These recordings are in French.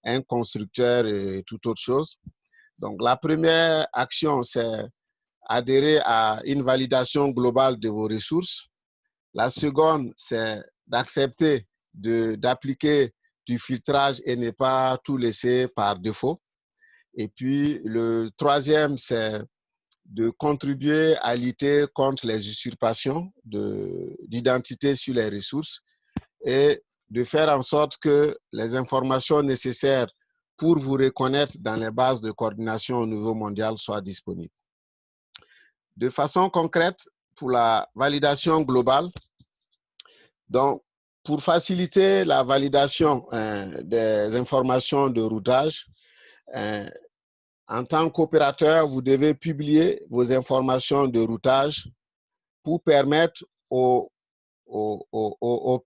un constructeur et toute autre chose. Donc, la première action, c'est adhérer à une validation globale de vos ressources. La seconde, c'est d'accepter d'appliquer du filtrage et ne pas tout laisser par défaut. Et puis, le troisième, c'est de contribuer à lutter contre les usurpations d'identité sur les ressources et de faire en sorte que les informations nécessaires pour vous reconnaître dans les bases de coordination au niveau mondial soient disponibles. De façon concrète, pour la validation globale, donc, pour faciliter la validation des informations de routage, en tant qu'opérateur, vous devez publier vos informations de routage pour permettre aux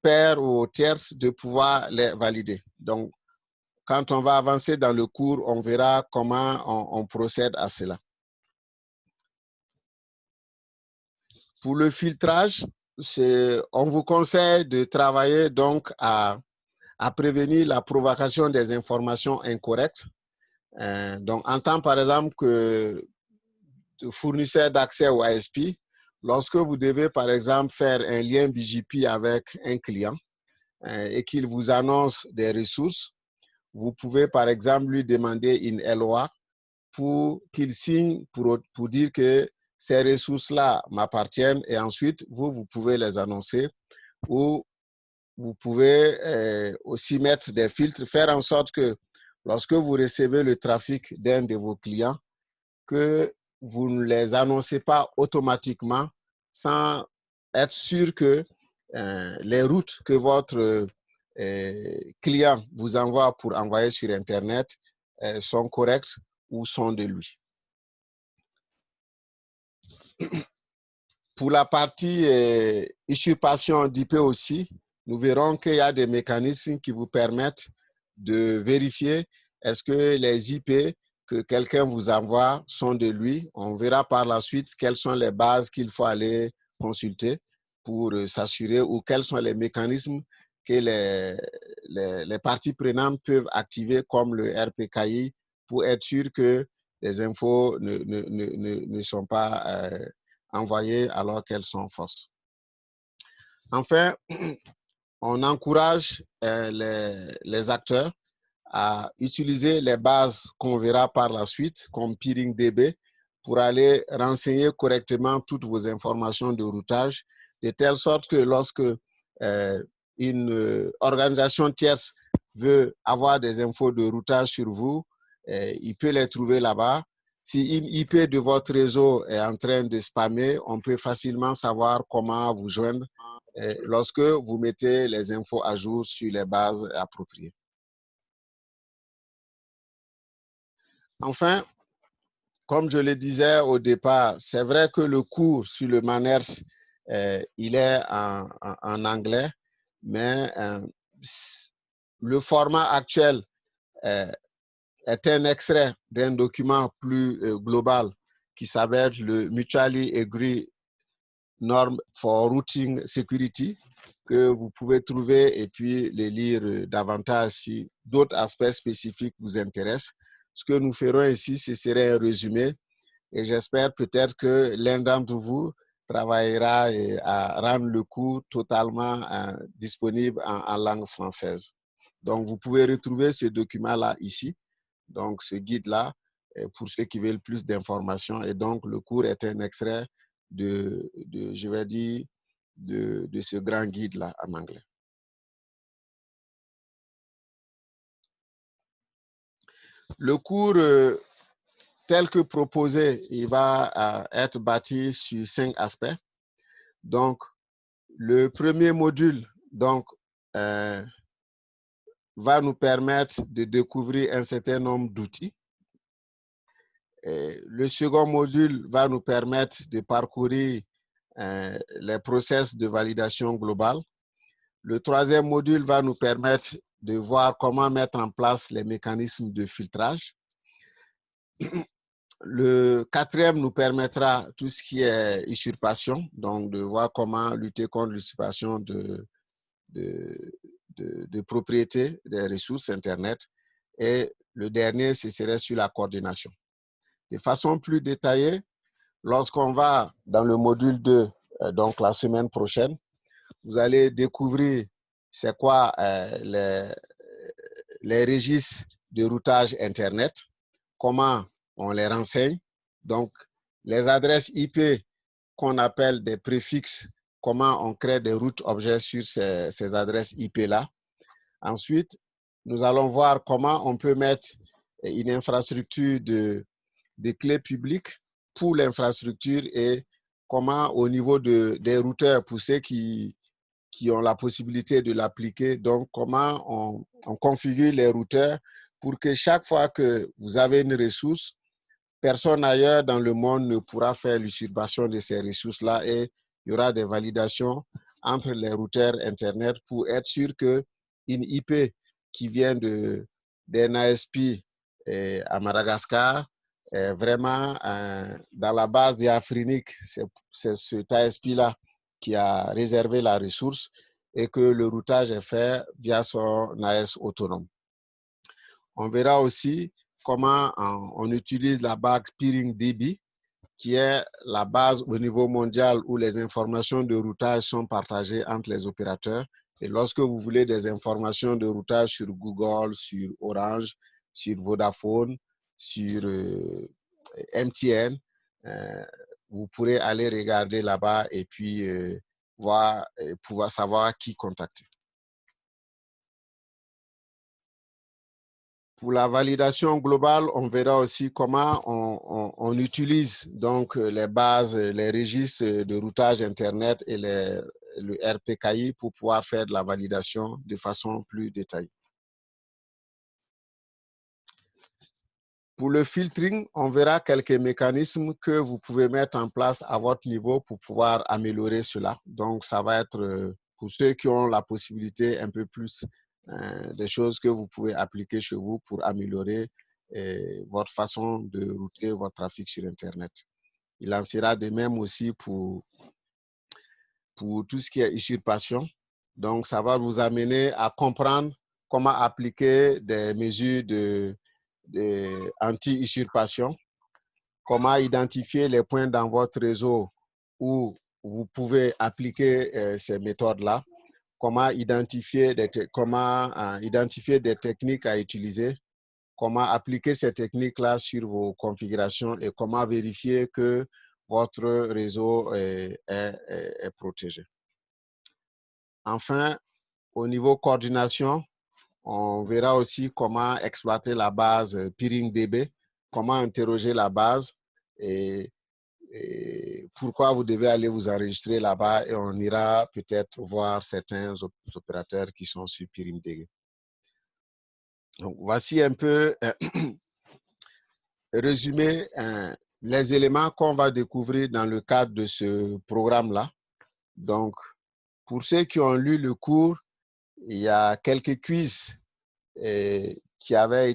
pairs ou aux tierces de pouvoir les valider. Donc, quand on va avancer dans le cours, on verra comment on procède à cela. Pour le filtrage, on vous conseille de travailler donc à prévenir la provocation des informations incorrectes. Donc, en tant par exemple que fournisseur d'accès au ASP, lorsque vous devez par exemple faire un lien BGP avec un client et qu'il vous annonce des ressources, vous pouvez par exemple lui demander une LOA pour qu'il signe pour dire que ces ressources-là m'appartiennent et ensuite vous pouvez les annoncer ou vous pouvez aussi mettre des filtres, faire en sorte que lorsque vous recevez le trafic d'un de vos clients, que vous ne les annoncez pas automatiquement sans être sûr que les routes que votre client vous envoie pour envoyer sur Internet sont correctes ou sont de lui. Pour la partie usurpation d'IP aussi, nous verrons qu'il y a des mécanismes qui vous permettent de vérifier est-ce que les IP que quelqu'un vous envoie sont de lui. On verra par la suite quelles sont les bases qu'il faut aller consulter pour s'assurer ou quels sont les mécanismes que les parties prenantes peuvent activer comme le RPKI pour être sûr que les infos ne sont pas envoyées alors qu'elles sont fausses. Enfin, on encourage les acteurs à utiliser les bases qu'on verra par la suite, comme PeeringDB, pour aller renseigner correctement toutes vos informations de routage, de telle sorte que lorsque une organisation tierce veut avoir des infos de routage sur vous, il peut les trouver là-bas. Si une IP de votre réseau est en train de spammer, on peut facilement savoir comment vous joindre lorsque vous mettez les infos à jour sur les bases appropriées. Enfin, comme je le disais au départ, c'est vrai que le cours sur le MANERS, il est en anglais, mais le format actuel est un extrait d'un document plus global qui s'appelle le Mutually Agreed Norm for Routing Security, que vous pouvez trouver et puis les lire davantage si d'autres aspects spécifiques vous intéressent. Ce que nous ferons ici, ce serait un résumé et j'espère peut-être que l'un d'entre vous travaillera à rendre le cours totalement disponible en langue française. Donc, vous pouvez retrouver ce document-là ici, donc ce guide-là, pour ceux qui veulent plus d'informations. Et donc, le cours est un extrait je vais dire, de ce grand guide-là en anglais. Le cours tel que proposé, il va être bâti sur 5 aspects. Donc, le premier module va nous permettre de découvrir un certain nombre d'outils. Le second module va nous permettre de parcourir les process de validation globale. Le troisième module va nous permettre de voir comment mettre en place les mécanismes de filtrage. Le quatrième nous permettra tout ce qui est usurpation, donc de voir comment lutter contre l'usurpation de propriété des ressources Internet. Et le dernier, ce serait sur la coordination. De façon plus détaillée, lorsqu'on va dans le module 2, donc la semaine prochaine, vous allez découvrir c'est quoi les registres de routage Internet, comment on les renseigne, donc les adresses IP qu'on appelle des préfixes, comment on crée des routes objets sur ces adresses IP-là. Ensuite, nous allons voir comment on peut mettre une infrastructure de clés publiques pour l'infrastructure et comment au niveau des routeurs, pour ceux qui ont la possibilité de l'appliquer, donc comment on configure les routeurs pour que chaque fois que vous avez une ressource, personne ailleurs dans le monde ne pourra faire l'usurpation de ces ressources-là et il y aura des validations entre les routeurs Internet pour être sûr qu'une IP qui vient d'un ASP à Madagascar est vraiment dans la base diaphrinique. C'est cet ASP-là qui a réservé la ressource et que le routage est fait via son AS autonome. On verra aussi comment on utilise la base Peering DB, qui est la base au niveau mondial où les informations de routage sont partagées entre les opérateurs. Et lorsque vous voulez des informations de routage sur Google, sur Orange, sur Vodafone, sur MTN, vous pourrez aller regarder là-bas et puis pouvoir savoir qui contacter. Pour la validation globale, on verra aussi comment on utilise donc les bases, les registres de routage Internet et le RPKI pour pouvoir faire de la validation de façon plus détaillée. Pour le filtering, on verra quelques mécanismes que vous pouvez mettre en place à votre niveau pour pouvoir améliorer cela. Donc, ça va être pour ceux qui ont la possibilité un peu plus des choses que vous pouvez appliquer chez vous pour améliorer votre façon de router votre trafic sur Internet. Il en sera de même aussi pour tout ce qui est usurpation. Donc, ça va vous amener à comprendre comment appliquer des mesures anti-usurpation, comment identifier les points dans votre réseau où vous pouvez appliquer ces méthodes-là, comment identifier des techniques à utiliser, comment appliquer ces techniques-là sur vos configurations et comment vérifier que votre réseau est protégé. Enfin, au niveau coordination, on verra aussi comment exploiter la base PeeringDB, comment interroger la base et pourquoi vous devez aller vous enregistrer là-bas et on ira peut-être voir certains opérateurs qui sont sur PeeringDB. Donc, voici un peu résumé les éléments qu'on va découvrir dans le cadre de ce programme-là. Donc, pour ceux qui ont lu le cours, il y a quelques quiz qui avaient